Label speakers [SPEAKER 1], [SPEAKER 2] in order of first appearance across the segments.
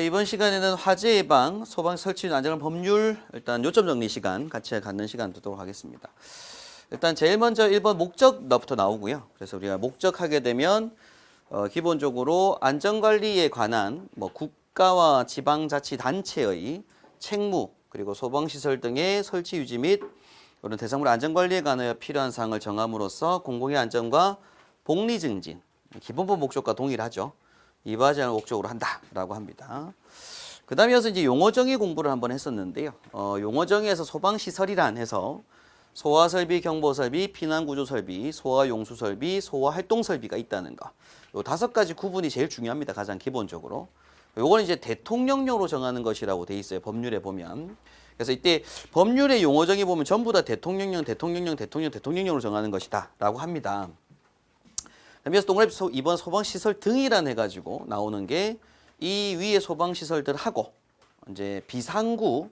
[SPEAKER 1] 이번 시간에는 화재 예방, 소방 설치 안전 법률 일단 요점 정리 시간 같이 갖는 시간 두도록 하겠습니다. 일단 제일 먼저 1번 목적부터 나오고요. 그래서 우리가 목적하게 되면 기본적으로 안전관리에 관한 국가와 지방자치단체의 책무 그리고 소방시설 등의 설치 유지 및 이런 대상물 안전관리에 관하여 필요한 사항을 정함으로써 공공의 안전과 복리 증진, 기본법 목적과 동일하죠. 이바지 않을 목적으로 한다라고 합니다. 그 다음에 이어서 이제 용어정의 공부를 한번 했었는데요. 용어정의에서 소방시설이란 해서 소화설비, 경보설비, 피난구조설비, 소화용수설비, 소화활동설비가 있다는 거. 요 5가지 구분이 제일 중요합니다. 가장 기본적으로. 요거는 이제 대통령령으로 정하는 것이라고 돼 있어요. 법률에 보면. 그래서 이때 법률의 용어정의 보면 전부 다 대통령령으로 정하는 것이다 라고 합니다. 그래서 동그라미 2번 소방시설 등이란 해가지고 나오는 게 이 위에 소방시설들하고 이제 비상구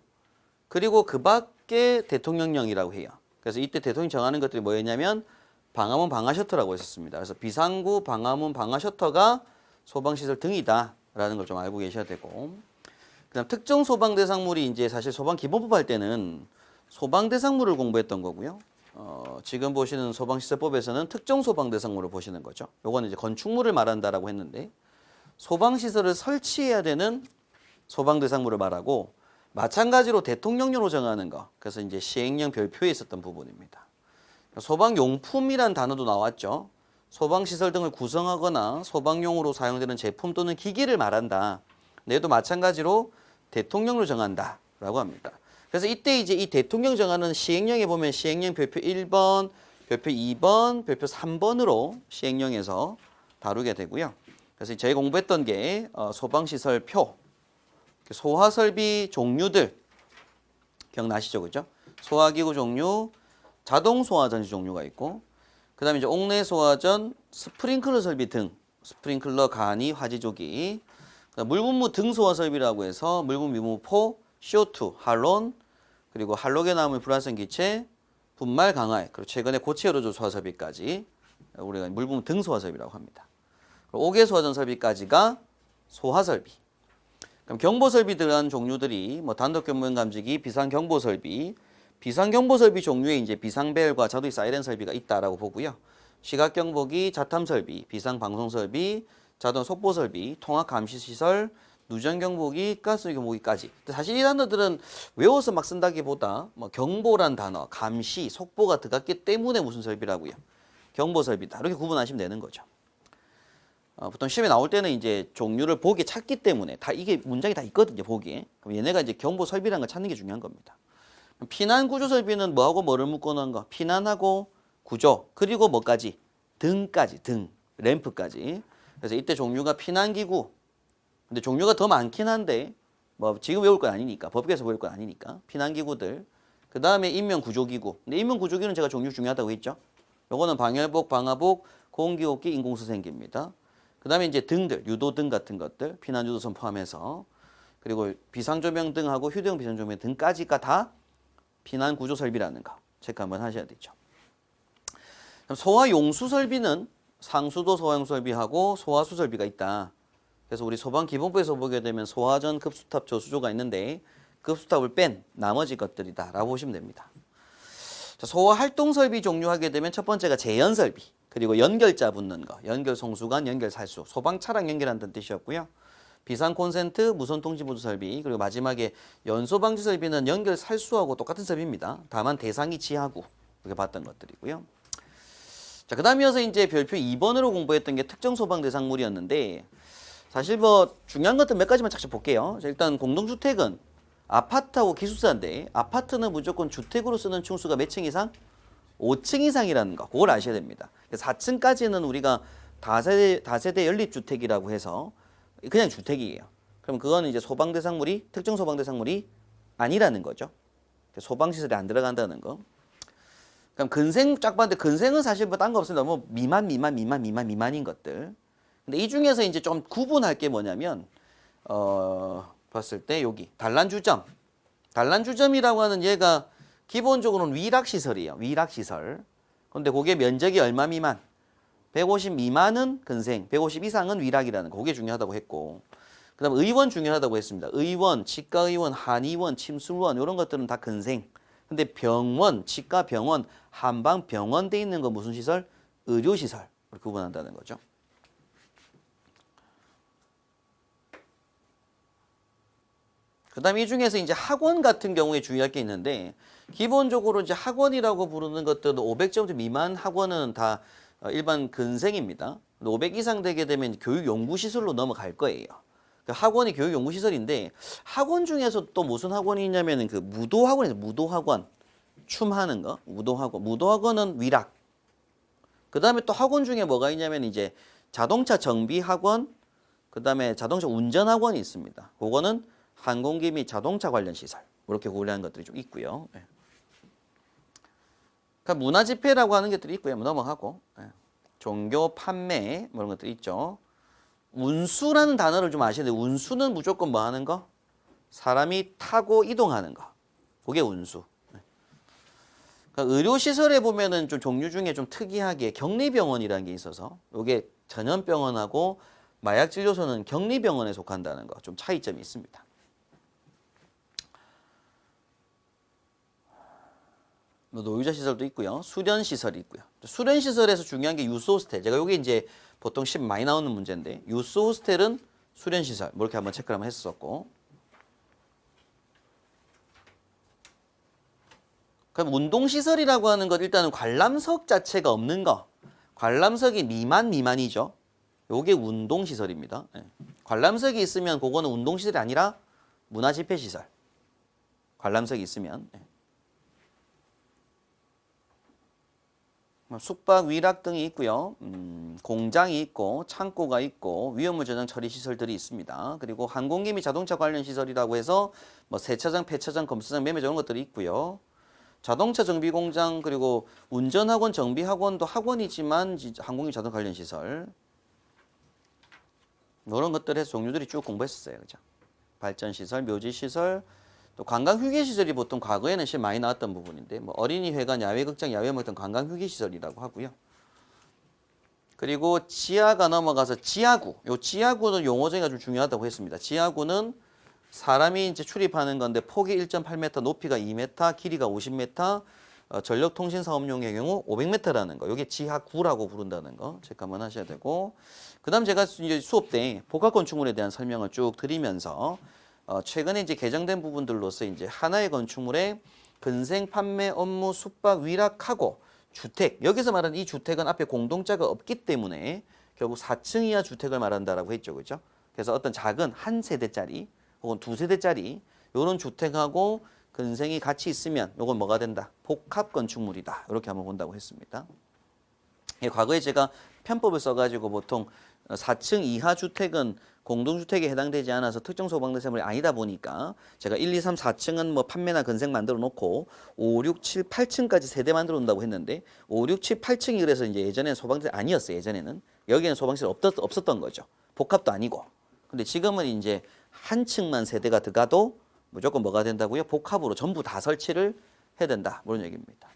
[SPEAKER 1] 그리고 그 밖에 대통령령이라고 해요. 그래서 이때 대통령이 정하는 것들이 뭐였냐면 방화문 방화셔터라고 했었습니다. 그래서 비상구, 방화문, 방화셔터가 소방시설 등이다라는 걸 좀 알고 계셔야 되고, 그다음 특정 소방 대상물이 이제 사실 소방 기본법 할 때는 소방 대상물을 공부했던 거고요. 지금 보시는 소방시설법에서는 특정 소방 대상물을 보시는 거죠. 요거는 이제 건축물을 말한다라고 했는데 소방시설을 설치해야 되는 소방 대상물을 말하고 마찬가지로 대통령령으로 정하는 거. 그래서 이제 시행령 별표에 있었던 부분입니다. 소방용품이란 단어도 나왔죠. 소방시설 등을 구성하거나 소방용으로 사용되는 제품 또는 기기를 말한다. 얘도 마찬가지로 대통령으로 정한다라고 합니다. 그래서 이때 이제 이 대통령 정하는 시행령에 보면 시행령 별표 1번, 별표 2번, 별표 3번으로 시행령에서 다루게 되고요. 그래서 저희 공부했던 게 소방시설 표, 소화설비 종류들 기억나시죠, 그죠? 소화기구 종류, 자동 소화전지 종류가 있고, 그 다음에 이제 옥내 소화전, 스프링클러 설비 등, 스프링클러, 간이, 화지조기, 물분무 등 소화설비라고 해서 물분, 미무포, CO2, 할론, 그리고 할로겐화물 불활성 기체, 분말 강화액, 그리고 최근에 고체 요로조 소화설비까지 우리가 물분무 등 소화설비라고 합니다. 옥외 소화전 설비까지가 소화설비. 그럼 경보설비 들어간 종류들이 단독 경보용 감지기, 비상경보설비, 비상경보설비 종류에 이제 비상벨과 자동이 사이렌 설비가 있다라고 보고요. 시각경보기, 자탐설비, 비상방송설비, 자동 속보설비, 통합감시시설, 누전경보기, 가스경보기까지. 사실 이 단어들은 외워서 막 쓴다기보다 경보란 단어, 감시, 속보가 들어갔기 때문에 무슨 설비라고요. 경보설비다. 이렇게 구분하시면 되는 거죠. 보통 시험에 나올 때는 이제 종류를 보기에 찾기 때문에 다 이게 문장이 다 있거든요, 보기에. 그럼 얘네가 이제 경보설비라는 걸 찾는 게 중요한 겁니다. 피난구조설비는 뭐하고 뭐를 묶어 놓은 거? 피난하고 구조, 그리고 뭐까지? 등까지, 등, 램프까지. 그래서 이때 종류가 피난기구. 근데 종류가 더 많긴 한데 지금 외울 건 아니니까, 법규에서 외울 건 아니니까. 피난기구들. 그 다음에 인명구조기구. 근데 인명구조기구는 제가 종류 중요하다고 했죠. 요거는 방열복, 방화복, 공기호흡기, 인공수생기입니다. 그 다음에 이제 등들, 유도등 같은 것들, 피난유도선 포함해서, 그리고 비상조명 등하고 휴대용 비상조명 등까지가 다 피난구조설비라는 거 체크 한번 하셔야 되죠. 소화용수설비는 상수도 소화용수설비하고 소화수설비가 있다. 그래서 우리 소방기본부에서 보게 되면 소화전, 급수탑, 저수조가 있는데 급수탑을 뺀 나머지 것들이다 라고 보시면 됩니다. 자, 소화활동설비 종류하게 되면 첫 번째가 재연설비, 그리고 연결자 붙는 거, 연결송수관, 연결살수, 소방차랑 연결한다는 뜻이었고요. 비상콘센트, 무선통지보조 설비, 그리고 마지막에 연소방지 설비는 연결살수하고 똑같은 설비입니다. 다만 대상이 지하구, 이렇게 봤던 것들이고요. 자, 그 다음 이어서 이제 별표 2번으로 공부했던 게 특정 소방 대상물이었는데, 사실 중요한 것들 몇 가지만 착착 볼게요. 자, 일단 공동주택은 아파트하고 기숙사인데, 아파트는 무조건 주택으로 쓰는 층수가 몇 층 이상? 5층 이상이라는 거, 그걸 아셔야 됩니다. 4층까지는 우리가 다세대 연립주택이라고 해서 그냥 주택이에요. 그럼 그거는 이제 소방대상물이, 특정 소방대상물이 아니라는 거죠. 소방시설에 안 들어간다는 거. 그럼 근생 쫙 봤는데 근생은 사실 딴 거 없습니다. 미만인 것들. 근데 이 중에서 이제 좀 구분할 게 뭐냐면, 봤을 때 여기 단란주점. 단란주점이라고 하는 얘가 기본적으로는 위락시설이에요. 위락시설. 근데 그게 면적이 얼마 미만? 150 미만은 근생, 150 이상은 위락이라는 거. 그게 중요하다고 했고. 그다음 의원 중요하다고 했습니다. 의원, 치과의원, 한의원, 침술원 이런 것들은 다 근생. 근데 병원, 치과 병원, 한방 병원 돼 있는 건 무슨 시설? 의료시설. 이렇게 구분한다는 거죠. 그다음에 이 중에서 이제 학원 같은 경우에 주의할 게 있는데 기본적으로 이제 학원이라고 부르는 것들은 500점 미만 학원은 다 일반 근생입니다. 500 이상 되게 되면 교육연구시설로 넘어갈 거예요. 학원이 교육연구시설인데 학원 중에서 또 무슨 학원이 있냐면은 그 무도학원이죠. 무도학원. 춤하는 거. 무도학원. 무도학원은 위락. 그다음에 또 학원 중에 뭐가 있냐면 이제 자동차 정비학원, 그다음에 자동차 운전학원이 있습니다. 그거는 항공기 및 자동차 관련 시설. 이렇게 구분하는 것들이 좀 있고요. 예. 그러니까 문화집회라고 하는 것들이 있고요. 넘어가고. 예. 종교, 판매 뭐 이런 것들이 있죠. 운수라는 단어를 좀 아셔야 돼요. 운수는 무조건 뭐 하는 거? 사람이 타고 이동하는 거. 그게 운수. 그러니까 의료시설에 보면은 좀 종류 중에 좀 특이하게 격리병원이라는 게 있어서 이게 전염병원하고 마약진료소는 격리병원에 속한다는 거 좀 차이점이 있습니다. 노유자 시설도 있고요. 수련 시설이 있고요. 수련 시설에서 중요한 게 유스 호스텔. 제가 여기 이제 보통 10 많이 나오는 문제인데 유스 호스텔은 수련 시설. 뭐 이렇게 한번 체크를 한번 했었고. 그럼 운동 시설이라고 하는 것 일단은 관람석 자체가 없는 거. 관람석이 미만이죠. 요게 운동 시설입니다. 네. 관람석이 있으면 그거는 운동 시설이 아니라 문화 집회 시설. 관람석이 있으면. 네. 숙박, 위락 등이 있고요. 공장이 있고 창고가 있고 위험물 저장 처리 시설들이 있습니다. 그리고 항공기 및 자동차 관련 시설이라고 해서 뭐 세차장, 폐차장, 검수장, 매매장 이런 것들이 있고요. 자동차 정비 공장 그리고 운전학원, 정비학원도 학원이지만 항공기 자동차 관련 시설 이런 것들에서 종류들이 쭉 공부했었어요. 그죠? 발전 시설, 묘지 시설, 또 관광 휴게 시설이 보통 과거에는 시험 많이 나왔던 부분인데 뭐 어린이 회관, 야외 극장, 야외 뭐 어떤 관광 휴게 시설이라고 하고요. 그리고 지하가 넘어가서 지하구. 요 지하구는 용어 정의가 좀 중요하다고 했습니다. 지하구는 사람이 이제 출입하는 건데 폭이 1.8m, 높이가 2m, 길이가 50m, 전력통신사업용의 경우 500m라는 거. 이게 지하구라고 부른다는 거 체크 한번 하셔야 되고. 그다음 제가 이제 수업 때 복합건축물에 대한 설명을 쭉 드리면서 최근에 이제 개정된 부분들로서 이제 하나의 건축물의 근생, 판매, 업무, 숙박, 위락하고 주택. 여기서 말하는 이 주택은 앞에 공동자가 없기 때문에 결국 4층 이하 주택을 말한다라고 했죠. 그죠? 그래서 어떤 작은 한 세대짜리 혹은 두 세대짜리 이런 주택하고 근생이 같이 있으면 이건 뭐가 된다? 복합 건축물이다. 이렇게 한번 본다고 했습니다. 예, 과거에 제가 편법을 써가지고 보통 4층 이하 주택은 공동주택에 해당되지 않아서 특정 소방대세물이 아니다 보니까 제가 1, 2, 3, 4층은 뭐 판매나 근생 만들어 놓고 5, 6, 7, 8층까지 세대 만들어 놓는다고 했는데 5, 6, 7, 8층이 그래서 이제 예전에는 소방대세 아니었어요. 예전에는. 여기는 소방시설 없었던 거죠. 복합도 아니고. 근데 지금은 이제 한 층만 세대가 들어가도 무조건 뭐가 된다고요? 복합으로 전부 다 설치를 해야 된다. 그런 얘기입니다.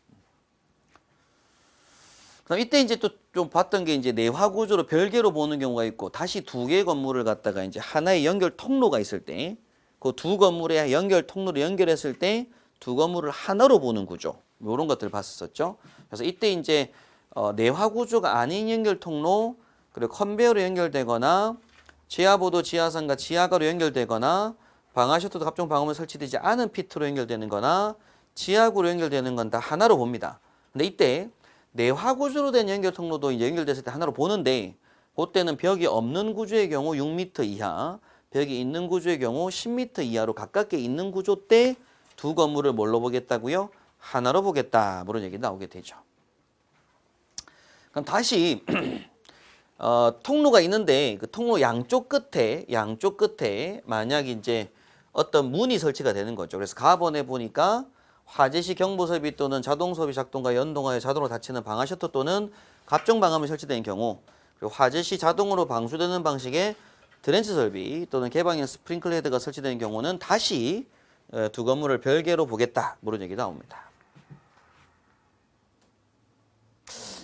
[SPEAKER 1] 그럼 이때 이제 또 좀 봤던 게 이제 내화 구조로 별개로 보는 경우가 있고 다시 두 개의 건물을 갖다가 이제 하나의 연결 통로가 있을 때 그 두 건물의 연결 통로를 연결했을 때 두 건물을 하나로 보는 구조. 이런 것들을 봤었죠. 그래서 이때 이제 내화 구조가 아닌 연결 통로 그리고 컨베이어로 연결되거나 지하보도 지하상과 지하가로 연결되거나 방화 셔터도 각종 방음을 설치되지 않은 피트로 연결되는 거나 지하구로 연결되는 건 다 하나로 봅니다. 근데 이때 내화 구조로 된 연결 통로도 이제 연결됐을 때 하나로 보는데 그때는 벽이 없는 구조의 경우 6m 이하, 벽이 있는 구조의 경우 10m 이하로 가깝게 있는 구조 때 두 건물을 뭘로 보겠다고요? 하나로 보겠다. 그런 얘기 나오게 되죠. 그럼 다시 통로가 있는데 그 통로 양쪽 끝에 만약 이제 어떤 문이 설치가 되는 거죠. 그래서 가번에 보니까 화재시 경보설비 또는 자동소비 작동과 연동하여 자동으로 닫히는 방화 셔터 또는 갑종 방음이 설치되는 경우 그리고 화재시 자동으로 방수되는 방식의 드렌치 설비 또는 개방형 스프링클 헤드가 설치되는 경우는 다시 두 건물을 별개로 보겠다. 그런 얘기 나옵니다.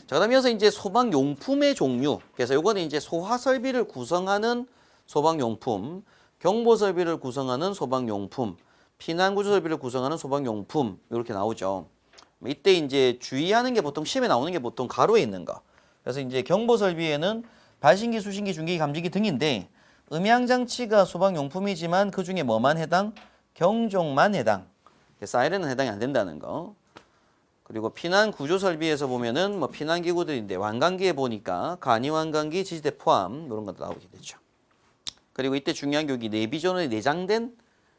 [SPEAKER 1] 자, 그다음 이어서 이제 소방용품의 종류. 그래서 요거는 이제 소화 설비를 구성하는 소방용품. 경보 설비를 구성하는 소방용품, 피난 구조 설비를 구성하는 소방용품 이렇게 나오죠. 이때 이제 주의하는 게 보통 시험에 나오는 게 보통 가로에 있는 거. 그래서 이제 경보 설비에는 발신기, 수신기, 중계기, 감지기 등인데 음향장치가 소방용품이지만 그 중에 뭐만 해당? 경종만 해당. 사이렌은 해당이 안 된다는 거. 그리고 피난 구조 설비에서 보면은 뭐 피난 기구들인데 완강기에 보니까 간이완강기, 지지대 포함 이런 것도 나오게 되죠. 그리고 이때 중요한 게 여기 내비존에 내장된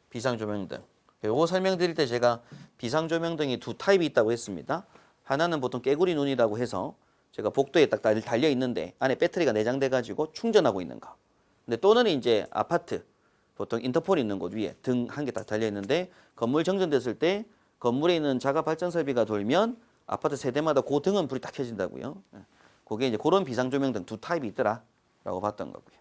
[SPEAKER 1] 비상조명등. 요거 설명드릴 때 제가 비상조명등이 두 타입이 있다고 했습니다. 하나는 보통 깨구리 눈이라고 해서 제가 복도에 딱 달려 있는데 안에 배터리가 내장돼 가지고 충전하고 있는 거. 근데 또는 이제 아파트 보통 인터폰 있는 곳 위에 등 한 개 딱 달려 있는데 건물 정전됐을 때 건물에 있는 자가 발전 설비가 돌면 아파트 세대마다 그 등은 불이 딱 켜진다고요. 그게 이제 그런 비상조명등 두 타입이 있더라라고 봤던 거고요.